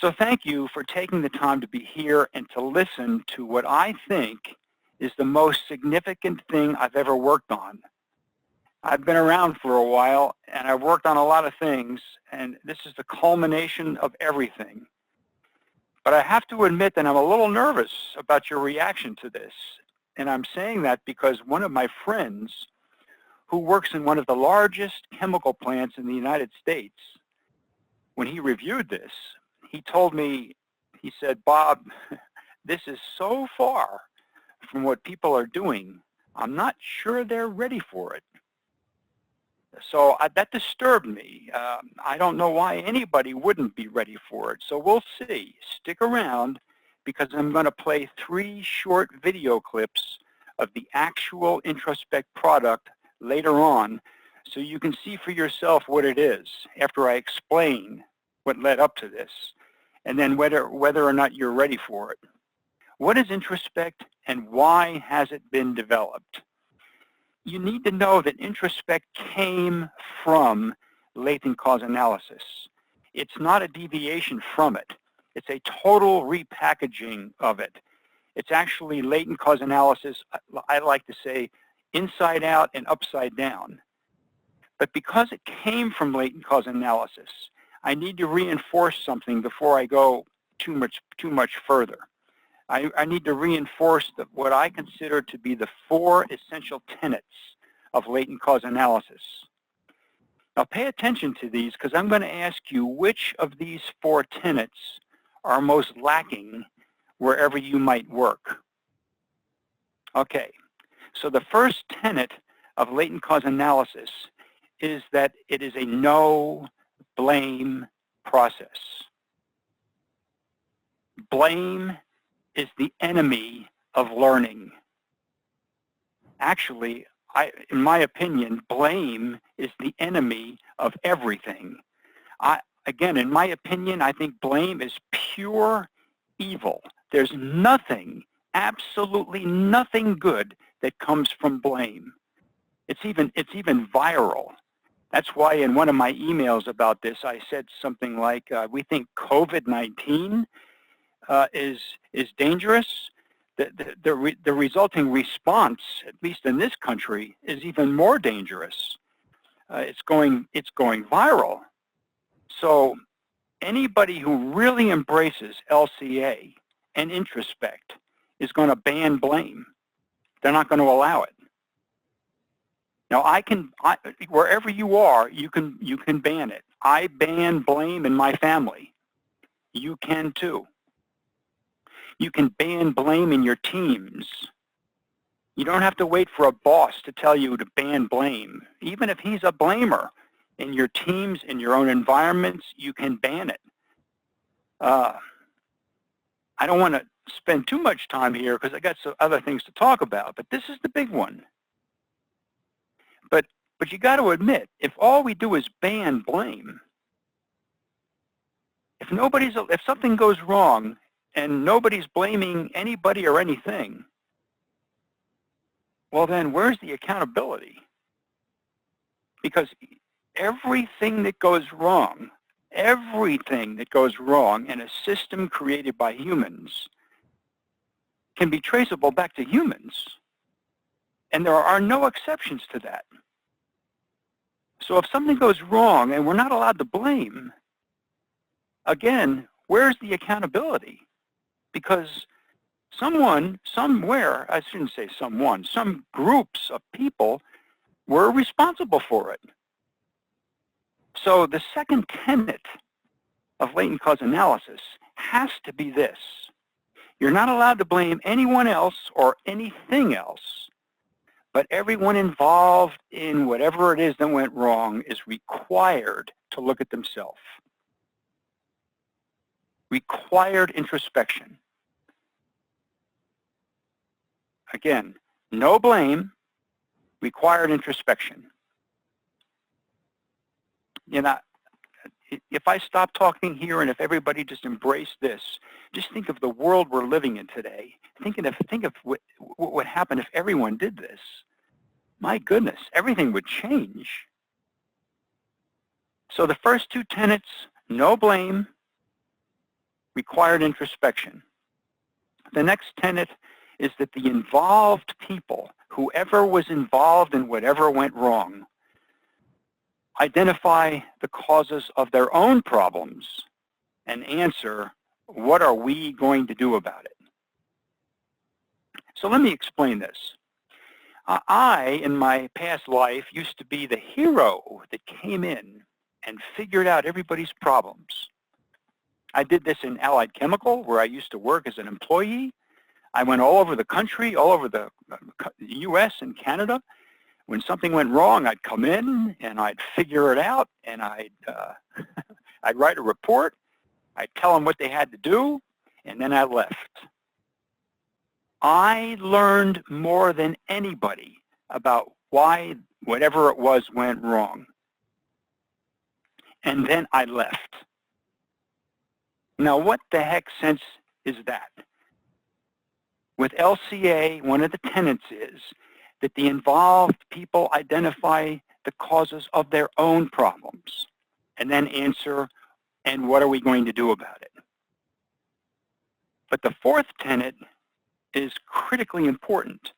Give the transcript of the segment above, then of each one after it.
So thank you for taking the time to be here and to listen to what I think is the most significant thing I've ever worked on. I've been around for a while, and I've worked on a lot of things, and this is the culmination of everything. But I have to admit that I'm a little nervous about your reaction to this. And I'm saying that because one of my friends who works in one of the largest chemical plants in the United States, when he reviewed this, he told me, he said, "Bob, this is so far from what people are doing. I'm not sure they're ready for it." So that disturbed me. I don't know why anybody wouldn't be ready for it. So we'll see. Stick around, because I'm going to play 3 short video clips of the actual Introspect product later on, so you can see for yourself what it is after I explain what led up to this, and then whether or not you're ready for it. What is Introspect, and why has it been developed? You need to know that Introspect came from latent cause analysis. It's not a deviation from it. It's a total repackaging of it. It's actually latent cause analysis, I like to say, inside out and upside down. But because it came from latent cause analysis, I need to reinforce something before I go too much further. I need to reinforce what I consider to be the 4 essential tenets of latent cause analysis. Now pay attention to these, because I'm going to ask you which of these 4 tenets are most lacking wherever you might work. Okay, so the first tenet of latent cause analysis is that it is a no-blame process. Blame is the enemy of learning. Actually, in my opinion, blame is the enemy of everything. Again, in my opinion, I think blame is pure evil. There's nothing, absolutely nothing good that comes from blame. It's even viral. That's why in one of my emails about this, I said something like, we think COVID-19 is dangerous. The resulting response, at least in this country, is even more dangerous. It's going viral. So anybody who really embraces LCA and Introspect is going to ban blame. They're not going to allow it. Now, wherever you are, you can ban it. I ban blame in my family. You can too. You can ban blame in your teams. You don't have to wait for a boss to tell you to ban blame. Even if he's a blamer, in your teams, in your own environments, you can ban it. I don't want to spend too much time here because I got some other things to talk about, but this is the big one. But you got to admit, if all we do is ban blame, if something goes wrong and nobody's blaming anybody or anything, well then where's the accountability? Because everything that goes wrong in a system created by humans can be traceable back to humans. And there are no exceptions to that. So if something goes wrong and we're not allowed to blame, again, where's the accountability? Because someone, somewhere, I shouldn't say someone, some groups of people were responsible for it. So the second tenet of latent cause analysis has to be this. You're not allowed to blame anyone else or anything else, but everyone involved in whatever it is that went wrong is required to look at themselves. Required introspection. Again, no blame, required introspection. You know, if I stop talking here and if everybody just embraced this, just think of the world we're living in today. Think of what would happen if everyone did this. My goodness, everything would change. So the first 2 tenets, no blame, required introspection. The next tenet is that the involved people, whoever was involved in whatever went wrong, identify the causes of their own problems and answer, what are we going to do about it? So let me explain this. I, in my past life, used to be the hero that came in and figured out everybody's problems. I did this in Allied Chemical, where I used to work as an employee. I went all over the country, all over the US and Canada. When something went wrong, I'd come in and I'd figure it out, and I'd write a report. I'd tell them what they had to do, and then I left. I learned more than anybody about why whatever it was went wrong. And then I left. Now, what the heck sense is that? With LCA, one of the tenets is that the involved people identify the causes of their own problems and then answer, and what are we going to do about it? But the fourth tenet is critically important,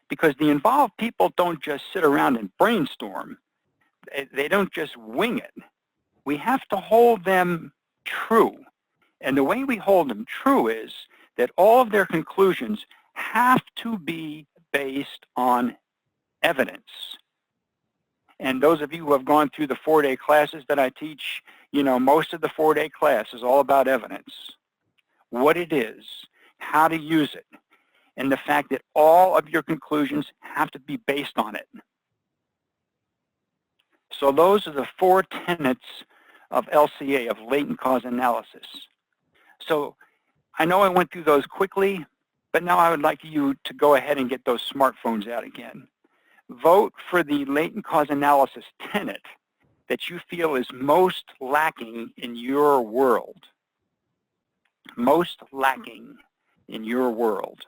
because the involved people don't just sit around and brainstorm. They don't just wing it. We have to hold them true. And the way we hold them true is that all of their conclusions have to be based on evidence. And those of you who have gone through the 4-day classes that I teach, you know, most of the 4-day class is all about evidence. What it is, how to use it, and the fact that all of your conclusions have to be based on it. So those are the 4 tenets of LCA, of latent cause analysis. So I know I went through those quickly, but now I would like you to go ahead and get those smartphones out again. Vote for the latent cause analysis tenet that you feel is most lacking in your world. Most lacking in your world.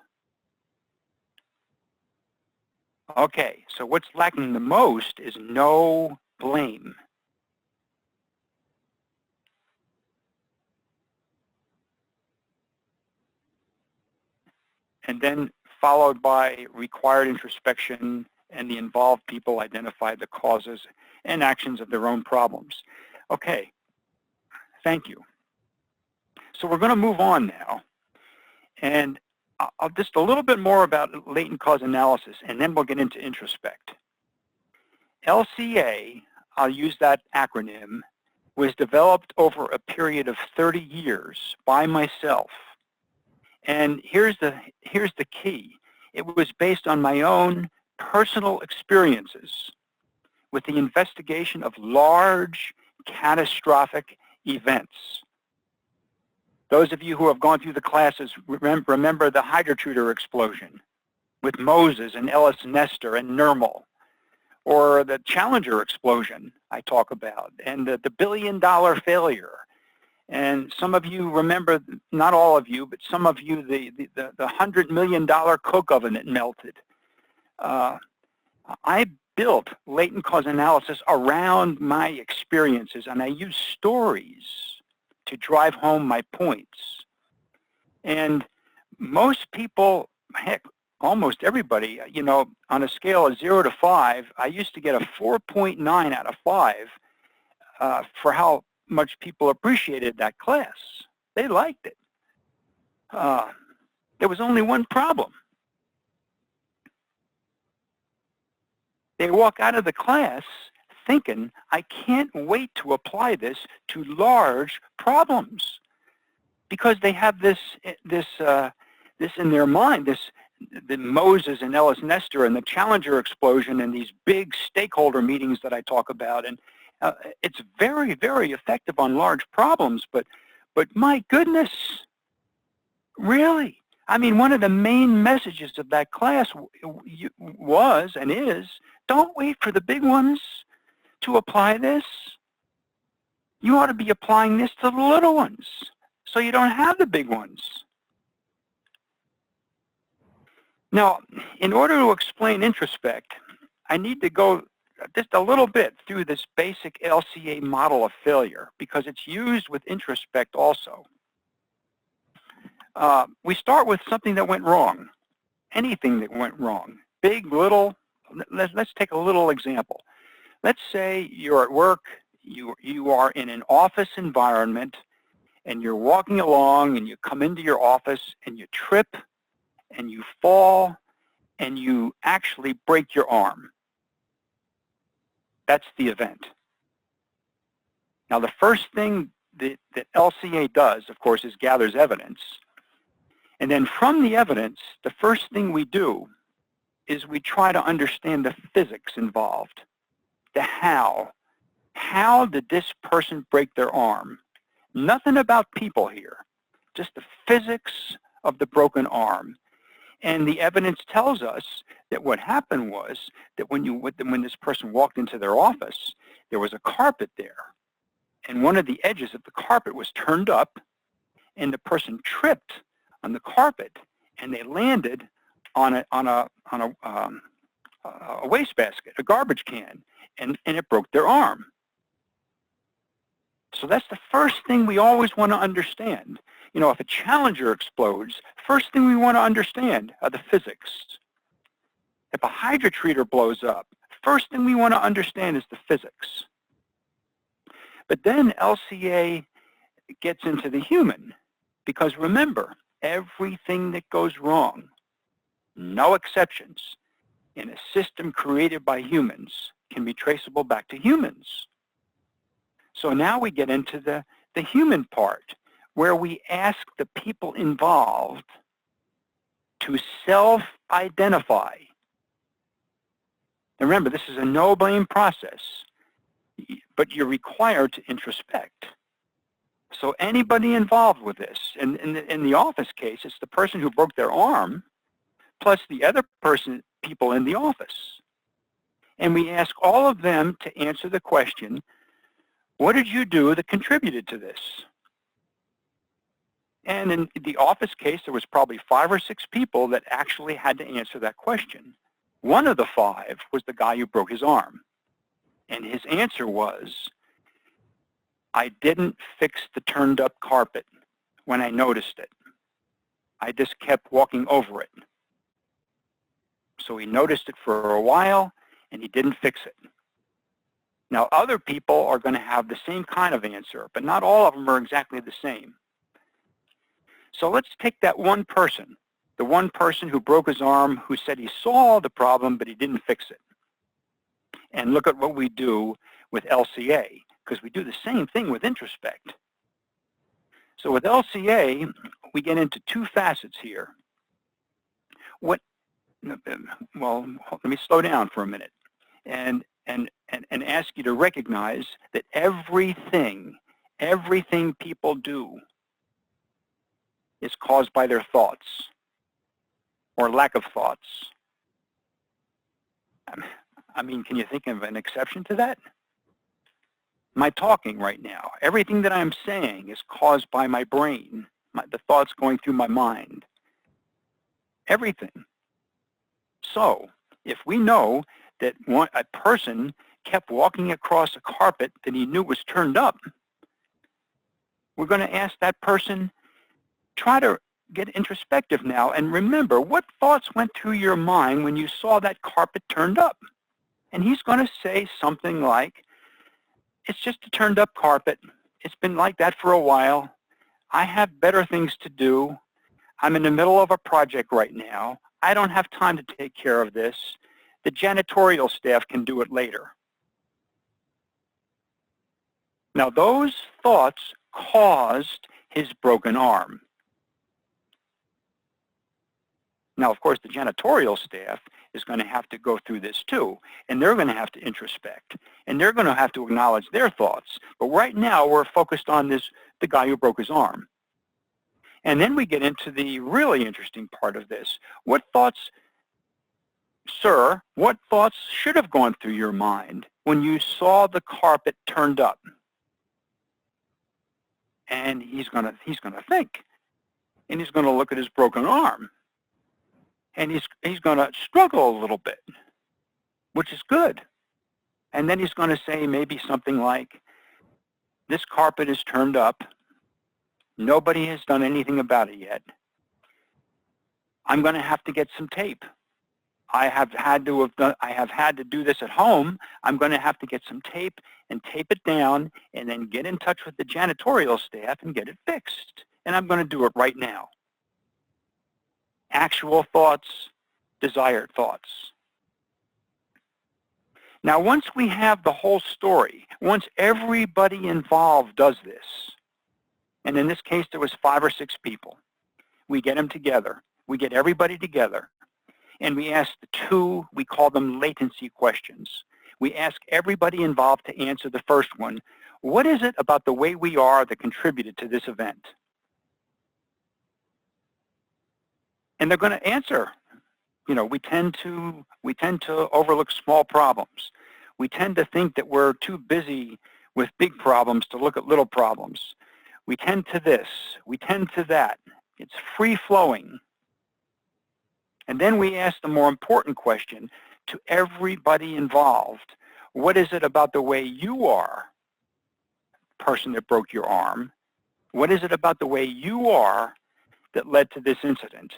Okay, so what's lacking the most is no blame. And then followed by required introspection, and the involved people identify the causes and actions of their own problems. Okay, thank you. So we're going to move on now, and I'll just a little bit more about latent cause analysis, and then we'll get into Introspect. LCA, I'll use that acronym, was developed over a period of 30 years by myself. And here's the key. It was based on my own personal experiences with the investigation of large, catastrophic events. Those of you who have gone through the classes remember the Hydrotruder explosion with Moses and Ellis Nestor and Nermal, or the Challenger explosion I talk about, and the billion-dollar failure. And some of you remember, not all of you, but some of you, the $100 million Coke oven that melted. I built latent cause analysis around my experiences, and I use stories to drive home my points. And most people, heck, almost everybody, you know, on a scale of 0 to 5, I used to get a 4.9 out of 5 for how much people appreciated that class. They liked it. There was only one problem. They walk out of the class thinking, I can't wait to apply this to large problems, because they have this in their mind, the Moses and Ellis Nestor and the Challenger explosion and these big stakeholder meetings that I talk about. And it's very, very effective on large problems, but my goodness, really? I mean, one of the main messages of that class was and is, don't wait for the big ones to apply this. You ought to be applying this to the little ones so you don't have the big ones. Now, in order to explain Introspect, I need to go just a little bit through this basic LCA model of failure, because it's used with Introspect also. we start with something that went wrong, anything that went wrong, big, little. Let's take a little example. Let's say you're at work, you are in an office environment, and you're walking along, and you come into your office, and you trip, and you fall, and you actually break your arm. That's the event. Now, the first thing that LCA does, of course, is gathers evidence. And then from the evidence, the first thing we do is we try to understand the physics involved, the how. How did this person break their arm? Nothing about people here, just the physics of the broken arm. And the evidence tells us that what happened was that when this person walked into their office, there was a carpet there. And one of the edges of the carpet was turned up, and the person tripped on the carpet, and they landed on a wastebasket, a garbage can, and it broke their arm. So that's the first thing we always want to understand. You know, if a Challenger explodes, first thing we want to understand are the physics. If a hydrotreater blows up, first thing we want to understand is the physics. But then LCA gets into the human, because remember, everything that goes wrong, no exceptions, in a system created by humans can be traceable back to humans. So now we get into the human part, where we ask the people involved to self-identify. And remember, this is a no-blame process, but you're required to introspect. So anybody involved with this, and in the office case, it's the person who broke their arm, plus the other people in the office. And we ask all of them to answer the question, what did you do that contributed to this? And in the office case, there was probably 5 or 6 people that actually had to answer that question. One of the 5 was the guy who broke his arm. And his answer was, I didn't fix the turned up carpet when I noticed it. I just kept walking over it. So he noticed it for a while, and he didn't fix it. Now, other people are going to have the same kind of answer, but not all of them are exactly the same. So let's take that one person, the one person who broke his arm, who said he saw the problem, but he didn't fix it. And look at what we do with LCA, because we do the same thing with Introspect. So with LCA, we get into 2 facets here. Well, let me slow down for a minute and ask you to recognize that everything people do is caused by their thoughts or lack of thoughts. I mean, can you think of an exception to that? My talking right now, everything that I'm saying is caused by my brain, the thoughts going through my mind. Everything. So, if we know that a person kept walking across a carpet that he knew was turned up, we're going to ask that person, try to get introspective now and remember what thoughts went through your mind when you saw that carpet turned up. And he's going to say something like, it's just a turned up carpet. It's been like that for a while. I have better things to do. I'm in the middle of a project right now. I don't have time to take care of this. The janitorial staff can do it later. Now, those thoughts caused his broken arm. Now, of course, the janitorial staff is going to have to go through this too, and they're going to have to introspect, and they're going to have to acknowledge their thoughts. But right now, we're focused on the guy who broke his arm. And then we get into the really interesting part of this. What thoughts, sir, what thoughts should have gone through your mind when you saw the carpet turned up? And he's going to think, and he's going to look at his broken arm. And he's going to struggle a little bit, which is good. And then he's going to say maybe something like, this carpet is turned up. Nobody has done anything about it yet. I'm going to have to get some tape. I have had to do this at home. I'm going to have to get some tape and tape it down and then get in touch with the janitorial staff and get it fixed. And I'm going to do it right now. Actual thoughts, desired thoughts. Now, once we have the whole story, once everybody involved does this, and in this case there was 5 or 6 people, we get them together. We get everybody together. And we ask the 2, we call them latency questions. We ask everybody involved to answer the first one. What is it about the way we are that contributed to this event? And they're going to answer. You know, we tend to overlook small problems. We tend to think that we're too busy with big problems to look at little problems. We tend to this. We tend to that. It's free-flowing. And then we ask the more important question to everybody involved. What is it about the way you are, person that broke your arm? What is it about the way you are that led to this incident?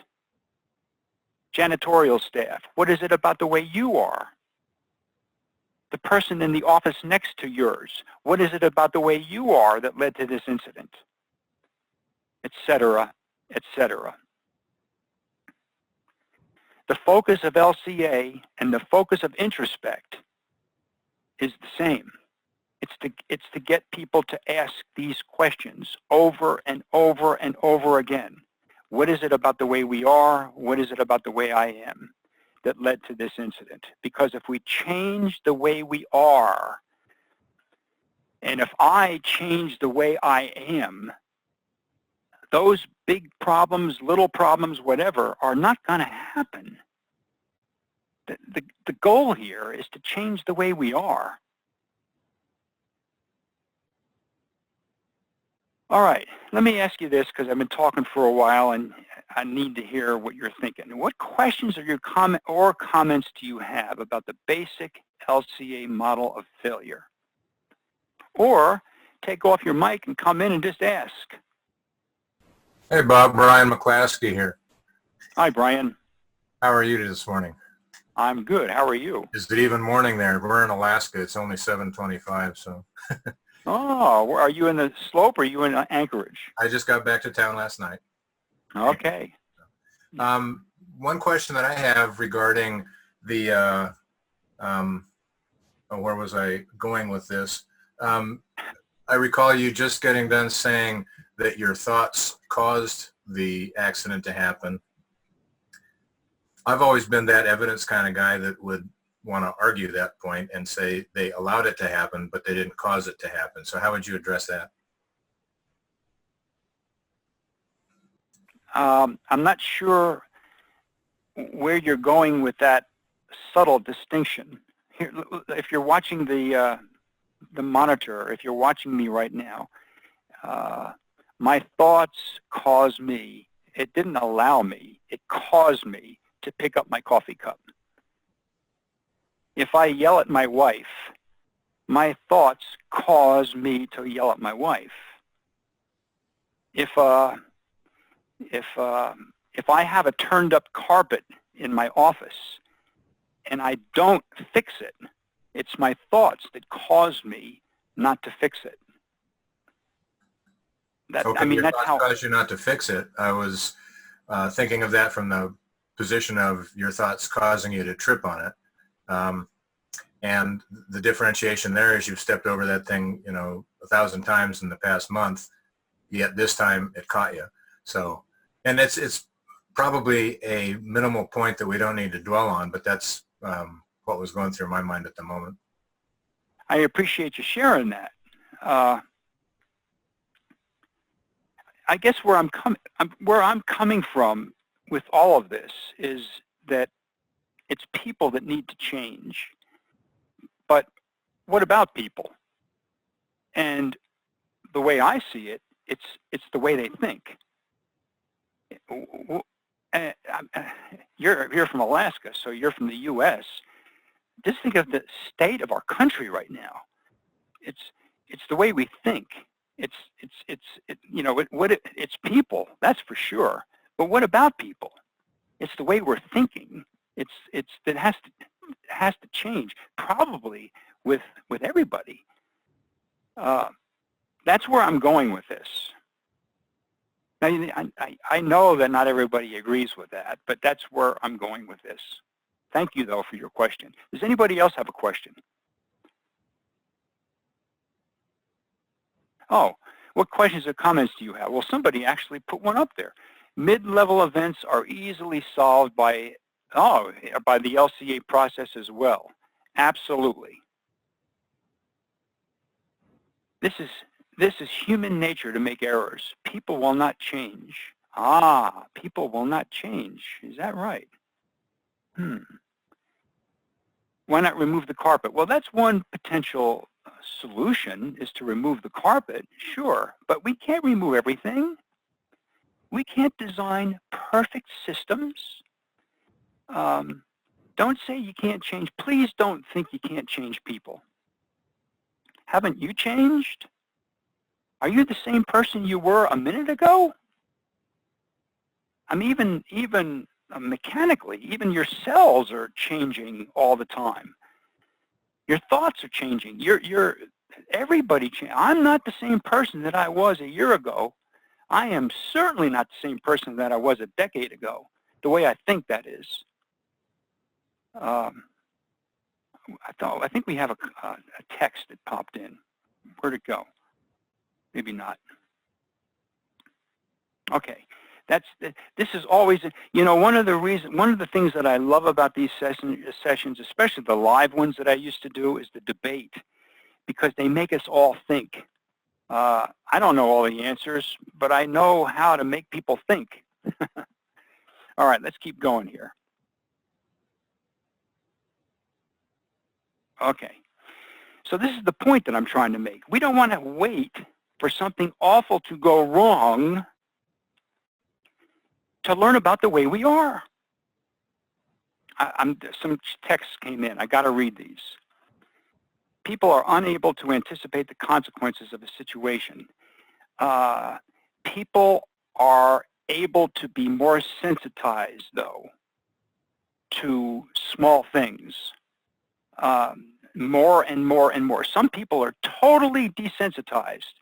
Janitorial staff, what is it about the way you are? The person in the office next to yours, what is it about the way you are that led to this incident? Et cetera, et cetera. The focus of LCA and the focus of Introspect is the same. It's to get people to ask these questions over and over and over again. What is it about the way we are? What is it about the way I am that led to this incident? Because if we change the way we are, and if I change the way I am, those big problems, little problems, whatever, are not going to happen. The goal here is to change the way we are. All right, let me ask you this because I've been talking for a while and I need to hear what you're thinking. What questions or comments do you have about the basic LCA model of failure? Or take off your mic and come in and just ask. Hey, Bob. Brian McClaskey here. Hi, Brian. How are you this morning? I'm good. How are you? Is it even morning there? We're in Alaska. It's only 7:25, so. Oh, are you in the slope or are you in Anchorage? I just got back to town last night. Okay. One question that I have regarding the, where was I going with this? I recall you just getting done saying that your thoughts caused the accident to happen. I've always been that evidence kind of guy that would want to argue that point and say they allowed it to happen, but they didn't cause it to happen. So how would you address that? I'm not sure where you're going with that subtle distinction. Here, if you're watching the monitor, if you're watching me right now, my thoughts cause me, it didn't allow me, it caused me to pick up my coffee cup. If I yell at my wife, my thoughts cause me to yell at my wife. If I have a turned up carpet in my office and I don't fix it, it's my thoughts that cause me not to fix it. Okay, I mean, that's how cause you not to fix it. I was thinking of that from the position of your thoughts causing you to trip on it. And the differentiation there is you've stepped over that thing, 1,000 times in the past month, yet this time it caught you. So, and it's probably a minimal point that we don't need to dwell on, but that's what was going through my mind at the moment. I appreciate you sharing that. I guess where I'm coming from with all of this is that it's people that need to change. But what about people? And the way I see it, it's the way they think. You're from Alaska, so you're from the U.S. Just think of the state of our country right now. It's the way we think. It's people, that's for sure. But what about people? It's the way we're thinking. That has to change, probably with everybody. That's where I'm going with this. Now, I know that not everybody agrees with that, but that's where I'm going with this. Thank you, though, for your question. Does anybody else have a question? Oh, what questions or comments do you have? Well, somebody actually put one up there. Mid-level events are easily solved by the LCA process as well. Absolutely. This is human nature to make errors. People will not change. People will not change. Is that right? Why not remove the carpet? Well, that's one potential solution, is to remove the carpet, sure, but we can't remove everything. We can't design perfect systems. Don't say you can't change. Please don't think you can't change people. Haven't you changed? Are you the same person you were a minute ago? I mean, even mechanically, even your cells are changing all the time. Your thoughts are changing. Everybody changes. I'm not the same person that I was a year ago. I am certainly not the same person that I was a decade ago, the way I think, that is. I think we have a text that popped in. Where'd it go? Maybe not. Okay. This is always, one of the things that I love about these sessions, especially the live ones that I used to do, is the debate, because they make us all think. I don't know all the answers, but I know how to make people think. All right, let's keep going here. Okay. So this is the point that I'm trying to make. We don't want to wait for something awful to go wrong to learn about the way we are. Some texts came in. I got to read these. People are unable to anticipate the consequences of a situation. People are able to be more sensitized, though, to small things. More and more and more. Some people are totally desensitized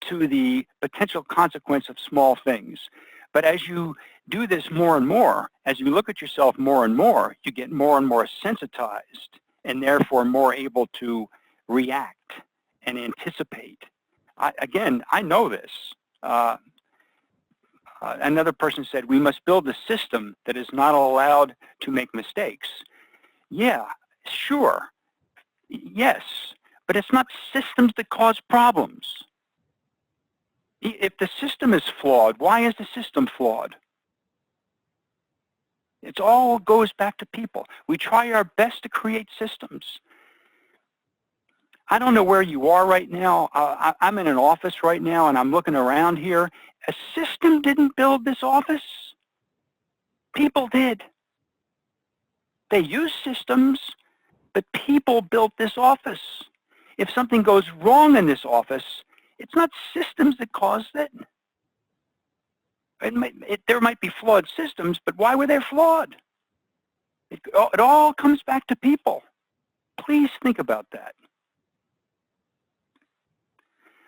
to the potential consequence of small things. But as you do this more and more, as you look at yourself more and more, you get more and more sensitized, and therefore more able to react and anticipate. Again, I know this. Another person said, we must build a system that is not allowed to make mistakes. Yeah, sure. Yes, but it's not systems that cause problems. If the system is flawed, why is the system flawed? It all goes back to people. We try our best to create systems. I don't know where you are right now. I'm in an office right now, and I'm looking around here. A system didn't build this office. People did. They used systems, but people built this office. If something goes wrong in this office, it's not systems that caused it. There might be flawed systems, but why were they flawed? It all comes back to people. Please think about that.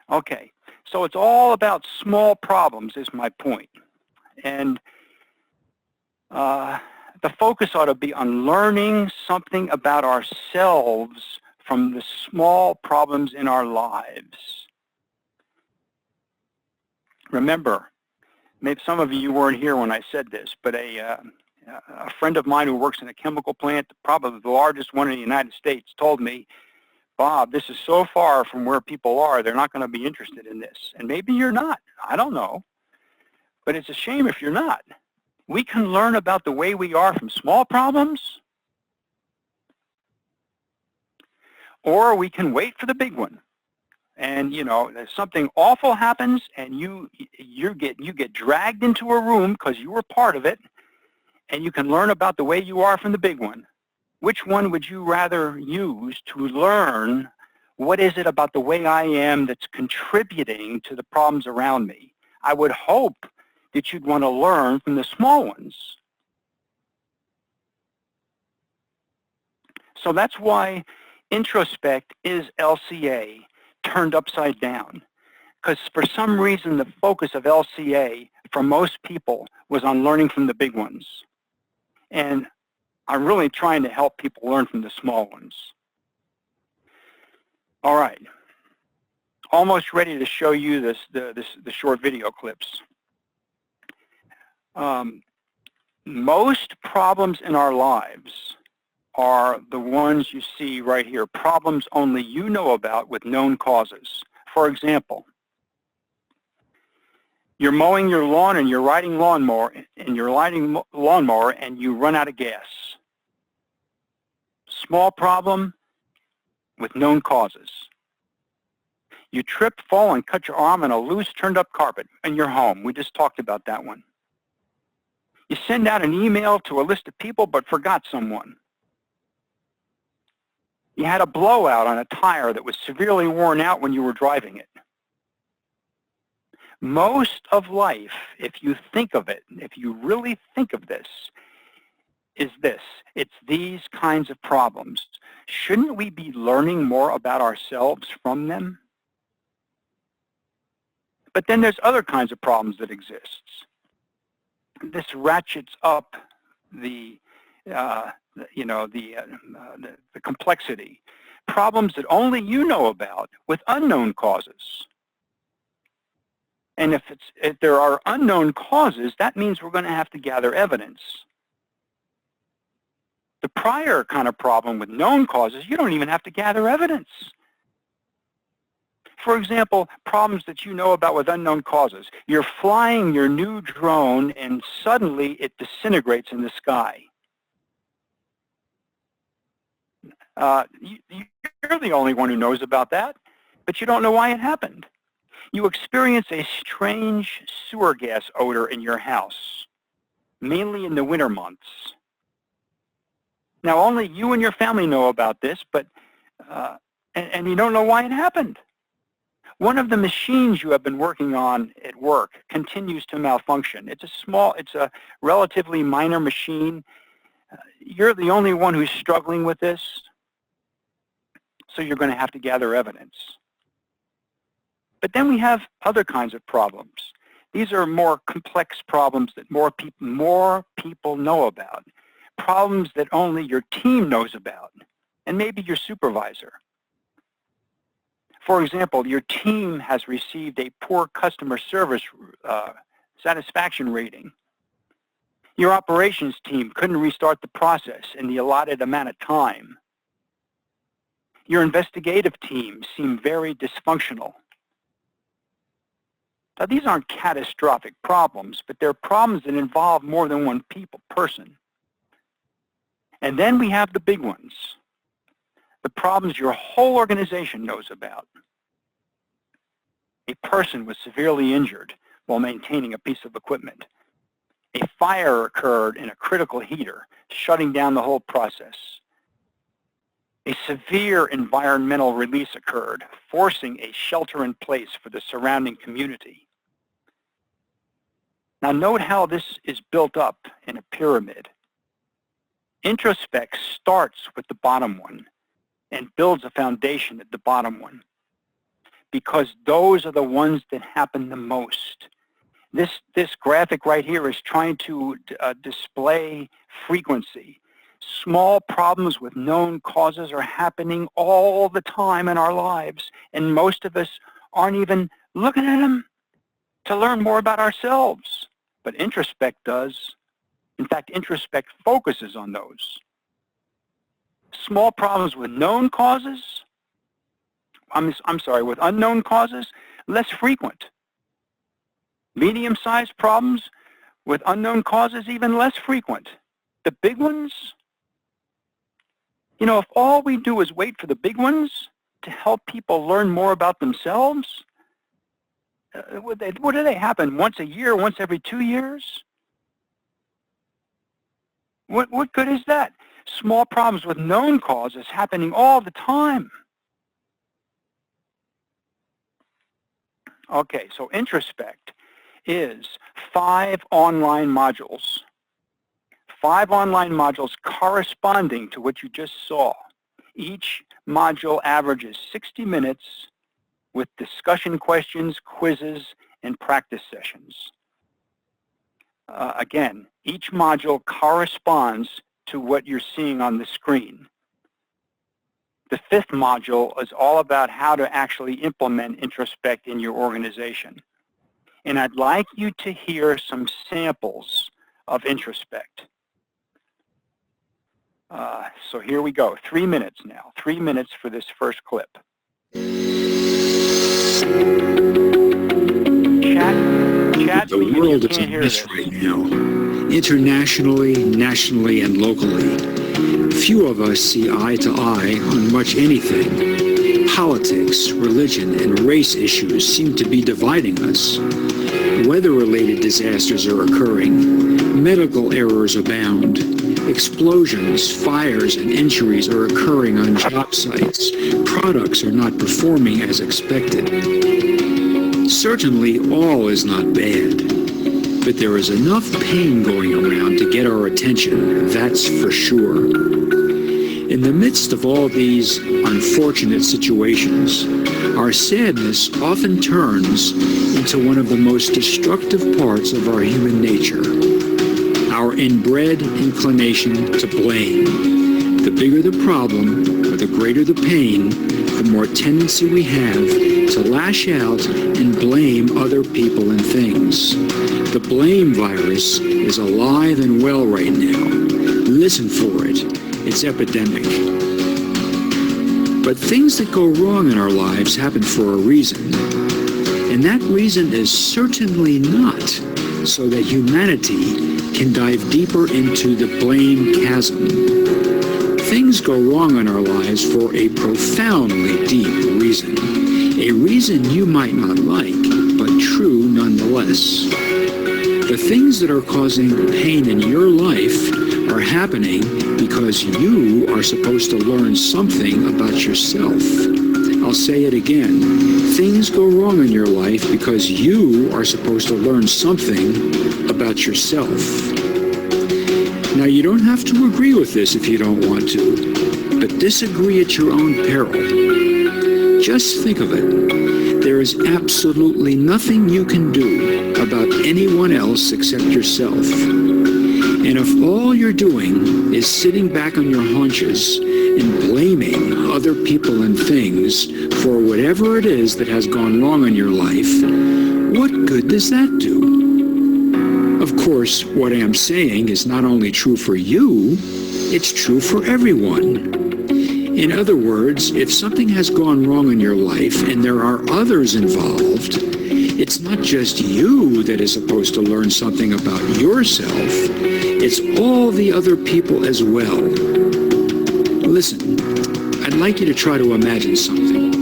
Okay, so it's all about small problems is my point. And the focus ought to be on learning something about ourselves from the small problems in our lives. Remember, maybe some of you weren't here when I said this, but a friend of mine who works in a chemical plant, probably the largest one in the United States, told me, Bob, this is so far from where people are, they're not going to be interested in this. And maybe you're not. I don't know. But it's a shame if you're not. We can learn about the way we are from small problems, or we can wait for the big one. And, something awful happens, and you get dragged into a room because you were part of it, and you can learn about the way you are from the big one. Which one would you rather use to learn what is it about the way I am that's contributing to the problems around me? I would hope that you'd want to learn from the small ones. So that's why Introspect is LCA turned upside down. Because for some reason, the focus of LCA for most people was on learning from the big ones. And I'm really trying to help people learn from the small ones. All right. Almost ready to show you the short video clips. Most problems in our lives are the ones you see right here, problems only you know about with known causes. For example, you're mowing your lawn and you're riding lawnmower and you run out of gas. Small problem with known causes. You trip, fall, and cut your arm on a loose, turned-up carpet in your home. We just talked about that one. You send out an email to a list of people but forgot someone. You had a blowout on a tire that was severely worn out when you were driving it. Most of life, if you think of it, if you really think of this, is this. It's these kinds of problems. Shouldn't we be learning more about ourselves from them? But then there's other kinds of problems that exist. This ratchets up the complexity. Problems that only you know about with unknown causes. And if there are unknown causes, that means we're going to have to gather evidence. The prior kind of problem with known causes, you don't even have to gather evidence. For example, problems that you know about with unknown causes. You're flying your new drone and suddenly it disintegrates in the sky. You're the only one who knows about that, but you don't know why it happened. You experience a strange sewer gas odor in your house, mainly in the winter months. Now, only you and your family know about this, but and you don't know why it happened. One of the machines you have been working on at work continues to malfunction. It's a relatively minor machine. You're the only one who's struggling with this, so you're going to have to gather evidence. But then we have other kinds of problems. These are more complex problems that more people know about. Problems that only your team knows about, and maybe your supervisor. For example, your team has received a poor customer service satisfaction rating. Your operations team couldn't restart the process in the allotted amount of time. Your investigative team seemed very dysfunctional. Now, these aren't catastrophic problems, but they're problems that involve more than one person. And then we have the big ones, the problems your whole organization knows about. A person was severely injured while maintaining a piece of equipment. A fire occurred in a critical heater, shutting down the whole process. A severe environmental release occurred, forcing a shelter in place for the surrounding community. Now note how this is built up in a pyramid. Introspect starts with the bottom one and builds a foundation at the bottom one, because those are the ones that happen the most. This graphic right here is trying to display frequency. Small problems with known causes are happening all the time in our lives, and most of us aren't even looking at them to learn more about ourselves. But Introspect does. In fact, Introspect focuses on those. Small problems with known causes, with unknown causes, less frequent. Medium-sized problems with unknown causes, even less frequent. The big ones, if all we do is wait for the big ones to help people learn more about themselves, what do they happen once a year, once every 2 years? What good is that? Small problems with known causes happening all the time. Okay, so Introspect is 5 online modules. 5 online modules corresponding to what you just saw. Each module averages 60 minutes with discussion questions, quizzes, and practice sessions. Again, each module corresponds to what you're seeing on the screen. The fifth module is all about how to actually implement Introspect in your organization. And I'd like you to hear some samples of Introspect. So here we go, 3 minutes now, 3 minutes for this first clip. Chat, the world is a mess right now, internationally, nationally, and locally. Few of us see eye to eye on much anything. Politics, religion, and race issues seem to be dividing us. Weather-related disasters are occurring. Medical errors abound. Explosions, fires, and injuries are occurring on job sites. Products are not performing as expected. Certainly, all is not bad. But there is enough pain going around to get our attention, that's for sure. In the midst of all these unfortunate situations, our sadness often turns into one of the most destructive parts of our human nature, our inbred inclination to blame. The bigger the problem, or the greater the pain, the more tendency we have to lash out and blame other people and things. The blame virus is alive and well right now. Listen for it. It's epidemic. But things that go wrong in our lives happen for a reason. And that reason is certainly not so that humanity can dive deeper into the blame chasm. Things go wrong in our lives for a profoundly deep reason. A reason you might not like, but true nonetheless. The things that are causing pain in your life are happening because you are supposed to learn something about yourself. I'll say it again. Things go wrong in your life because you are supposed to learn something about yourself. Now, you don't have to agree with this if you don't want to, but disagree at your own peril. Just think of it. There is absolutely nothing you can do about anyone else except yourself. And if all you're doing is sitting back on your haunches and blaming other people and things for whatever it is that has gone wrong in your life, what good does that do? Of course, what I am saying is not only true for you, it's true for everyone. In other words, if something has gone wrong in your life and there are others involved, it's not just you that is supposed to learn something about yourself, it's all the other people as well. Listen, I'd like you to try to imagine something.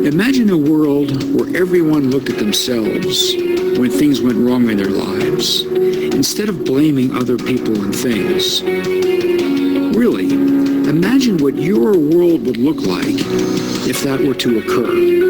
Imagine a world where everyone looked at themselves when things went wrong in their lives, instead of blaming other people and things. Really, imagine what your world would look like if that were to occur.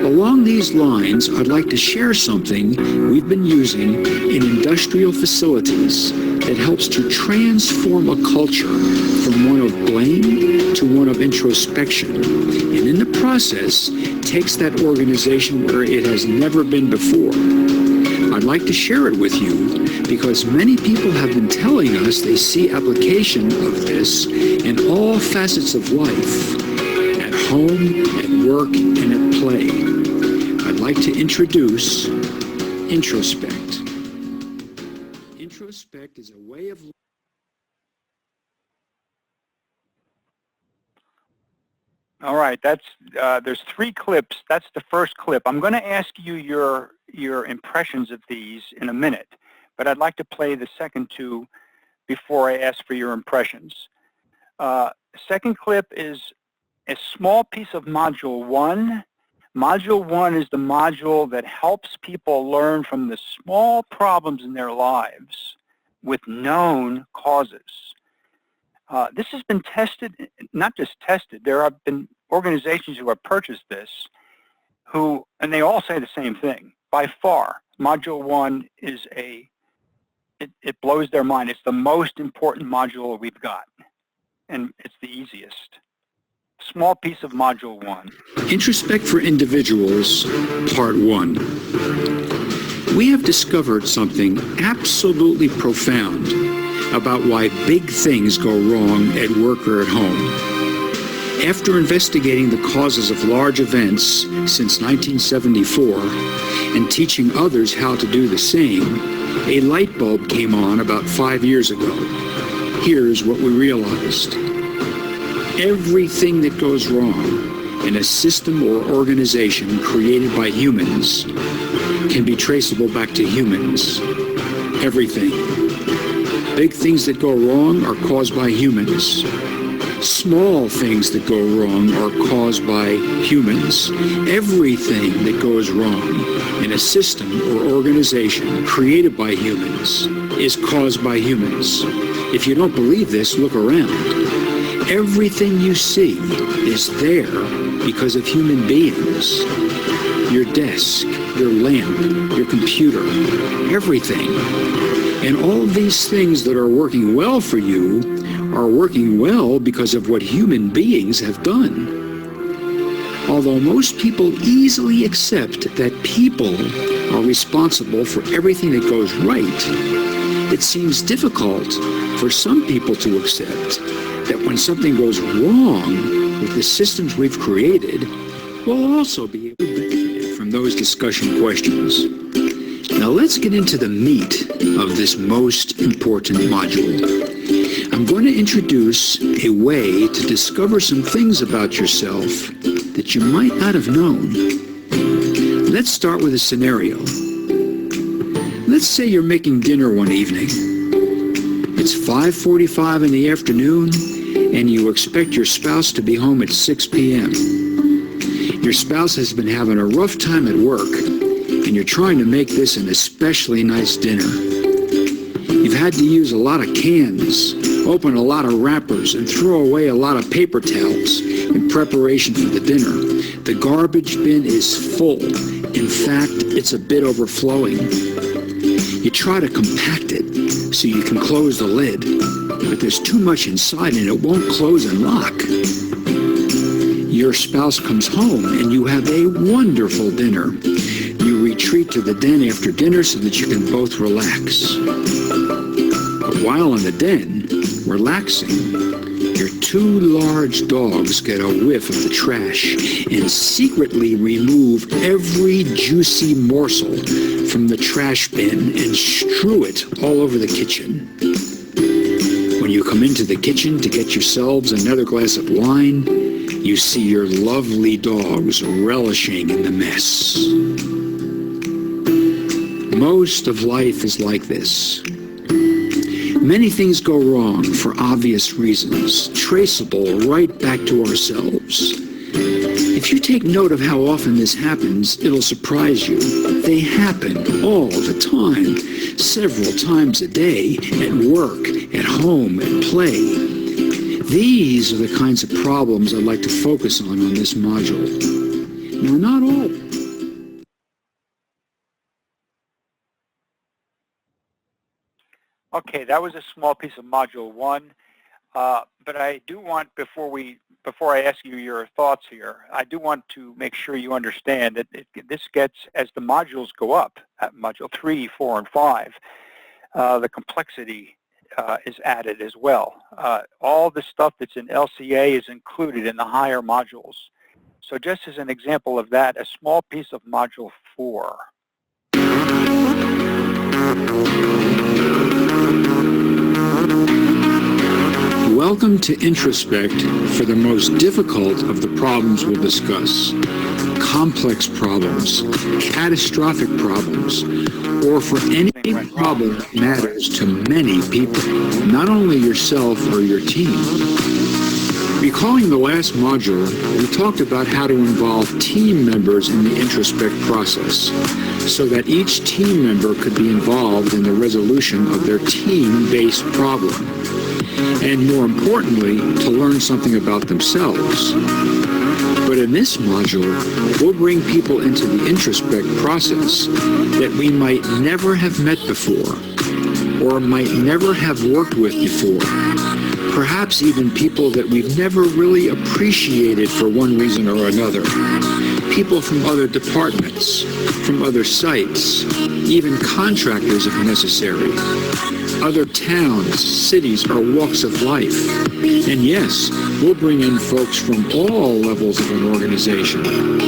Along these lines, I'd like to share something we've been using in industrial facilities that helps to transform a culture from one of blame to one of introspection, and in the process, takes that organization where it has never been before. I'd like to share it with you because many people have been telling us they see application of this in all facets of life, at home, at work, and at play. I'd like to introduce Introspect. Introspect is a way of All right, that's there's 3 clips. That's the first clip. I'm going to ask you your impressions of these in a minute, but I'd like to play the second 2 before I ask for your impressions. Second clip is a small piece of Module 1. Module 1 is the module that helps people learn from the small problems in their lives with known causes. This has been tested, not just tested, there have been organizations who have purchased this and they all say the same thing. By far, Module 1 is it blows their mind. It's the most important module we've got. and it's the easiest. Small piece of Module 1. Introspect for Individuals, Part 1. We have discovered something absolutely profound about why big things go wrong at work or at home. After investigating the causes of large events since 1974 and teaching others how to do the same, a light bulb came on about 5 years ago. Here's what we realized. Everything that goes wrong in a system or organization created by humans can be traceable back to humans. Everything. Big things that go wrong are caused by humans. Small things that go wrong are caused by humans. Everything that goes wrong in a system or organization created by humans is caused by humans. If you don't believe this, look around. Everything you see is there because of human beings. Your desk, your lamp, your computer, everything. And all these things that are working well for you are working well because of what human beings have done. Although most people easily accept that people are responsible for everything that goes right, it seems difficult for some people to accept that when something goes wrong with the systems we've created, we'll also be able to benefit from those discussion questions. Now let's get into the meat of this most important module. I'm going to introduce a way to discover some things about yourself that you might not have known. Let's start with a scenario. Let's say you're making dinner one evening. It's 5:45 in the afternoon, and you expect your spouse to be home at 6 p.m. Your spouse has been having a rough time at work, and you're trying to make this an especially nice dinner. You've had to use a lot of cans, open a lot of wrappers, and throw away a lot of paper towels in preparation for the dinner. The garbage bin is full. In fact, it's a bit overflowing. You try to compact it so you can close the lid, but there's too much inside and it won't close and lock. Your spouse comes home and you have a wonderful dinner. You retreat to the den after dinner so that you can both relax. But while in the den, relaxing, your two large dogs get a whiff of the trash and secretly remove every juicy morsel from the trash bin and strew it all over the kitchen. When you come into the kitchen to get yourselves another glass of wine, you see your lovely dogs relishing in the mess. Most of life is like this. Many things go wrong for obvious reasons, traceable right back to ourselves. If you take note of how often this happens, it'll surprise you. They happen all the time, several times a day, at work, at home, at play. These are the kinds of problems I'd like to focus on this module. Now, not all. Okay, that was a small piece of Module 1, but I do want, before I ask you your thoughts here, I do want to make sure you understand that this gets, as the modules go up, at Module 3, 4, and 5, the complexity is added as well. All the stuff that's in LCA is included in the higher modules. So just as an example of that, a small piece of Module 4. Welcome to Introspect for the most difficult of the problems we'll discuss. Complex problems, catastrophic problems, or for any problem that matters to many people, not only yourself or your team. Recalling the last module, we talked about how to involve team members in the Introspect process so that each team member could be involved in the resolution of their team-based problem. And more importantly, to learn something about themselves. But in this module, we'll bring people into the Introspect process that we might never have met before, or might never have worked with before, perhaps even people that we've never really appreciated for one reason or another. People from other departments, from other sites, even contractors if necessary, other towns, cities, or walks of life. And yes, we'll bring in folks from all levels of an organization,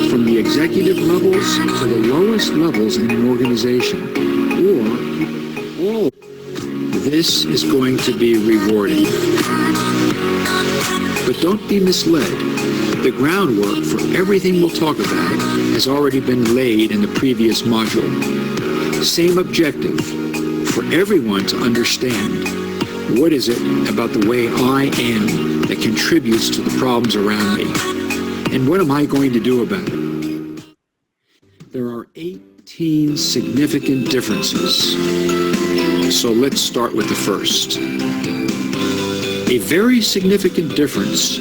from the executive levels to the lowest levels in an organization, or all. This is going to be rewarding. But don't be misled. The groundwork for everything we'll talk about has already been laid in the previous module. Same objective, for everyone to understand what is it about the way I am that contributes to the problems around me, and what am I going to do about it? There are 18 significant differences. So let's start with the first. A very significant difference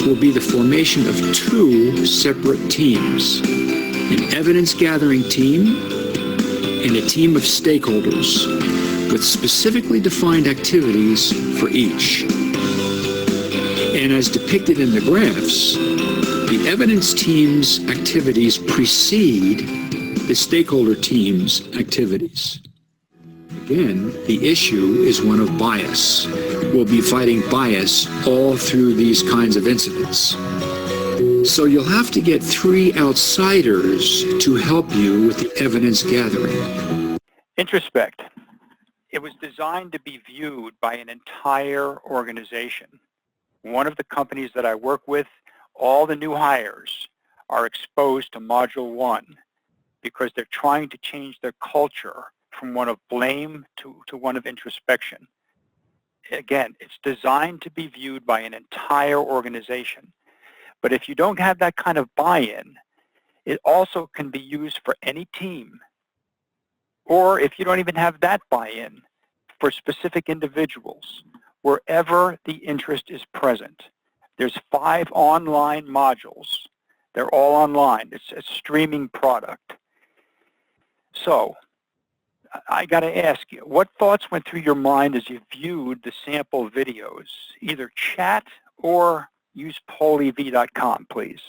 will be the formation of two separate teams, an evidence-gathering team and a team of stakeholders with specifically defined activities for each. And as depicted in the graphs, the evidence team's activities precede the stakeholder team's activities. Again, the issue is one of bias. We'll be fighting bias all through these kinds of incidents. So you'll have to get three outsiders to help you with the evidence gathering. Introspect. It was designed to be viewed by an entire organization. One of the companies that I work with, all the new hires are exposed to Module 1 because they're trying to change their culture from one of blame to one of introspection. Again, it's designed to be viewed by an entire organization. But if you don't have that kind of buy-in, it also can be used for any team. Or if you don't even have that buy-in, for specific individuals, wherever the interest is present. There's 5 online modules. They're all online. It's a streaming product. So, I got to ask you, what thoughts went through your mind as you viewed the sample videos? Either chat or use polev.com, please.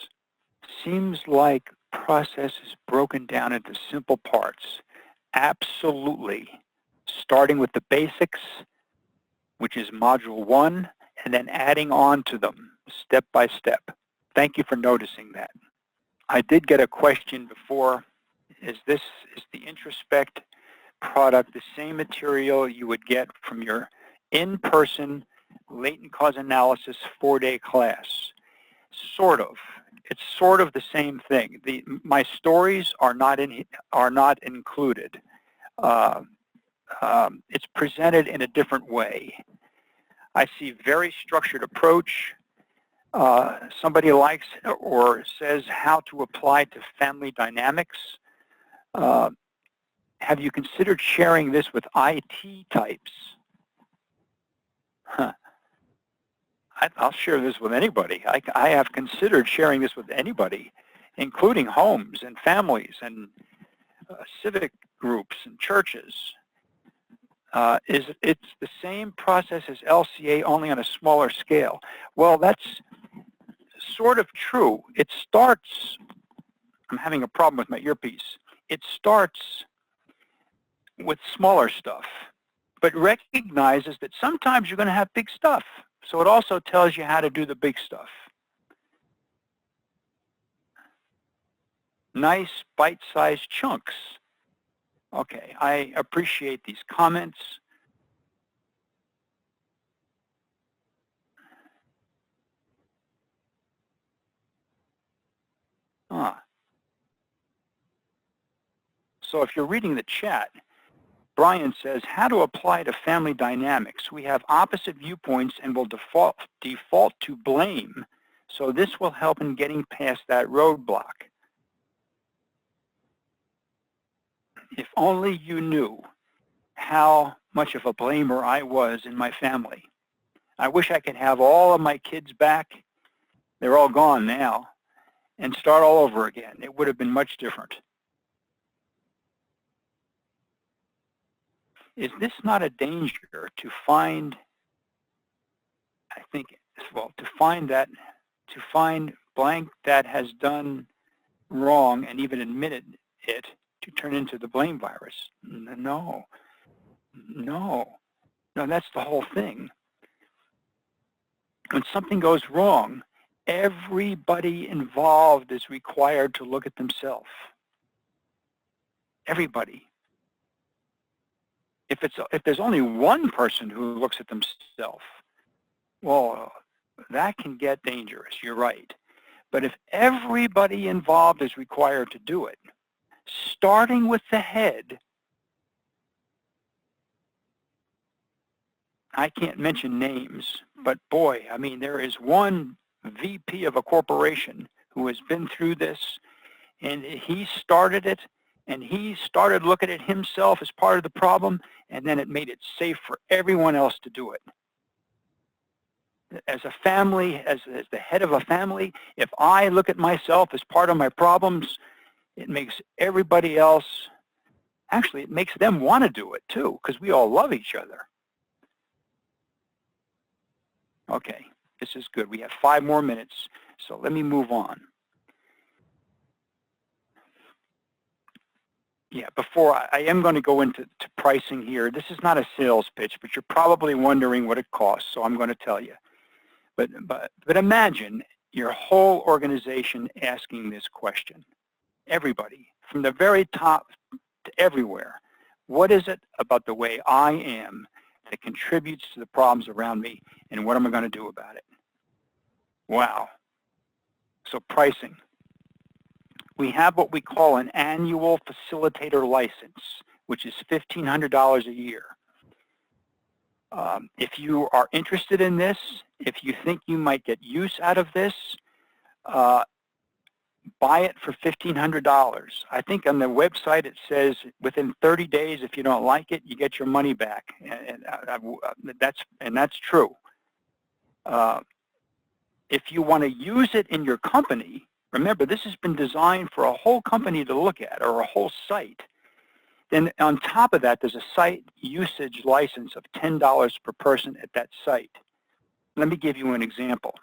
Seems like process is broken down into simple parts. Absolutely. Starting with the basics, which is Module 1, and then adding on to them step by step. Thank you for noticing that. I did get a question before. Is the Introspect product the same material you would get from your in-person latent cause analysis 4-day class? Sort of. It's sort of the same thing. My stories are not included. It's presented in a different way. I see very structured approach. Somebody likes or says how to apply to family dynamics. Have you considered sharing this with IT types? Huh. I'll share this with anybody. I have considered sharing this with anybody, including homes and families and civic groups and churches. It's the same process as LCA, only on a smaller scale. Well, that's sort of true. It starts, I'm having a problem with my earpiece. It starts with smaller stuff, but recognizes that sometimes you're going to have big stuff. So it also tells you how to do the big stuff. Nice bite-sized chunks. Okay, I appreciate these comments. So if you're reading the chat, Brian says, how to apply to family dynamics. We have opposite viewpoints and will default to blame. So this will help in getting past that roadblock. If only you knew how much of a blamer I was in my family. I wish I could have all of my kids back. They're all gone now. And start all over again. It would have been much different. Is this not a danger to find think, well, to find blank that has done wrong and even admitted it to turn into the blame virus. No, that's the whole thing. When something goes wrong, everybody involved is required to look at themselves. Everybody. If there's only one person who looks at themselves, well, that can get dangerous. You're right. But if everybody involved is required to do it, starting with the head, I can't mention names, but boy, I mean, there is one VP of a corporation who has been through this, and he started it, and he started looking at himself as part of the problem, and then it made it safe for everyone else to do it. As a family, as the head of a family, if I look at myself as part of my problems, it makes everybody else, actually, it makes them want to do it too, because we all love each other. Okay, this is good. We have 5 more minutes, so let me move on. Yeah, before I am going to go into pricing here. This is not a sales pitch, but you're probably wondering what it costs, so I'm going to tell you. But imagine your whole organization asking this question. Everybody, from the very top to everywhere. What is it about the way I am that contributes to the problems around me, and what am I going to do about it? Wow. So pricing. We have what we call an annual facilitator license, which is $1,500 a year. If you are interested in this, if you think you might get use out of this, buy it for $1,500. I think on the website it says within 30 days, if you don't like it, you get your money back, and that's true. If you want to use it in your company, remember this has been designed for a whole company to look at, or a whole site. Then on top of that, there's a site usage license of $10 per person at that site. Let me give you an example.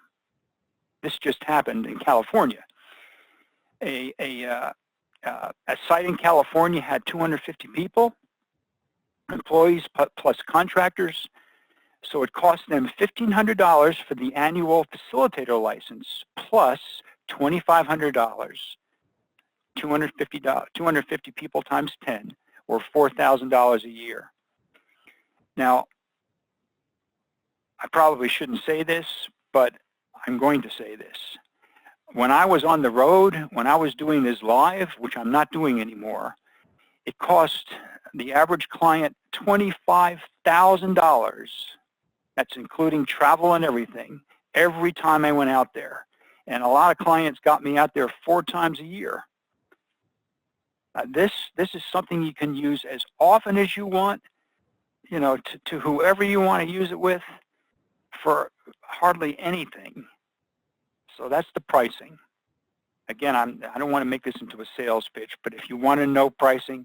This just happened in California. A site in California had 250 people, employees plus contractors. So it cost them $1,500 for the annual facilitator license plus $2,500, 250 people times 10, or $4,000 a year. Now, I probably shouldn't say this, but I'm going to say this. When I was on the road, when I was doing this live, which I'm not doing anymore, it cost the average client $25,000. That's including travel and everything, every time I went out there. And a lot of clients got me out there 4 times a year. This is something you can use as often as you want, you know, to whoever you want to use it with, for hardly anything. So that's the pricing. Again, I don't want to make this into a sales pitch, but if you want to know pricing,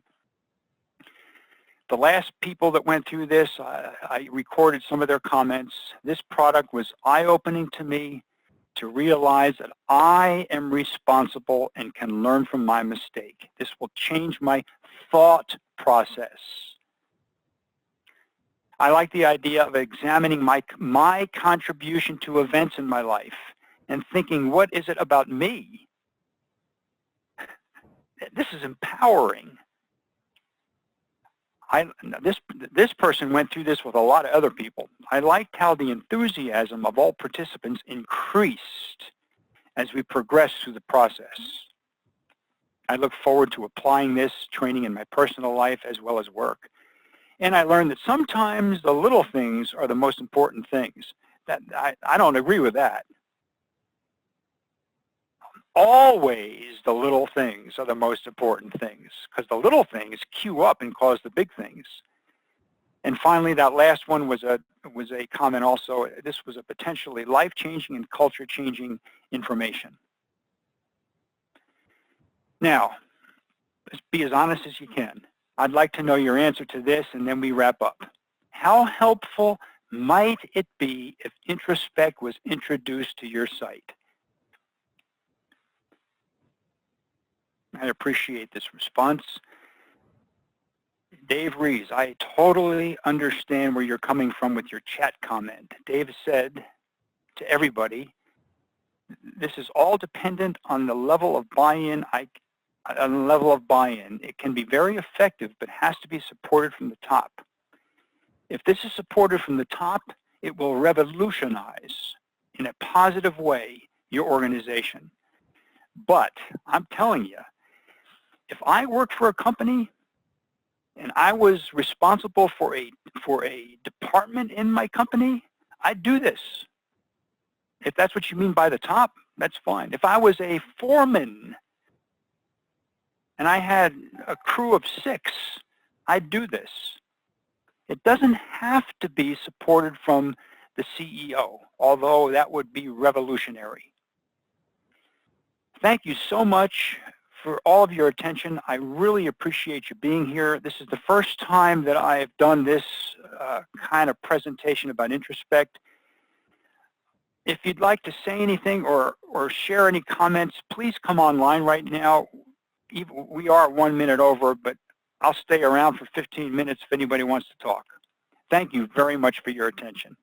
the last people that went through this, I recorded some of their comments. This product was eye-opening to me to realize that I am responsible and can learn from my mistake. This will change my thought process. I like the idea of examining my contribution to events in my life and thinking, what is it about me? This is empowering. This person went through this with a lot of other people. I liked how the enthusiasm of all participants increased as we progressed through the process. I look forward to applying this training in my personal life as well as work. And I learned that sometimes the little things are the most important things. I don't agree with that. Always the little things are the most important things, because the little things queue up and cause the big things. And finally, that last one was a comment also. This was a potentially life-changing and culture-changing information. Now, let's be as honest as you can. I'd like to know your answer to this, and then we wrap up. How helpful might it be if Introspect was introduced to your site? I appreciate this response. Dave Rees, I totally understand where you're coming from with your chat comment. Dave said to everybody, this is all dependent on the level of buy-in. It can be very effective, but has to be supported from the top. If this is supported from the top, it will revolutionize in a positive way your organization. But I'm telling you, if I worked for a company and I was responsible for a department in my company, I'd do this. If that's what you mean by the top, that's fine. If I was a foreman and I had a crew of 6, I'd do this. It doesn't have to be supported from the CEO, although that would be revolutionary. Thank you so much for all of your attention. I really appreciate you being here. This is the first time that I've done this kind of presentation about Introspect. If you'd like to say anything or share any comments, please come online right now. We are 1 minute over, but I'll stay around for 15 minutes if anybody wants to talk. Thank you very much for your attention.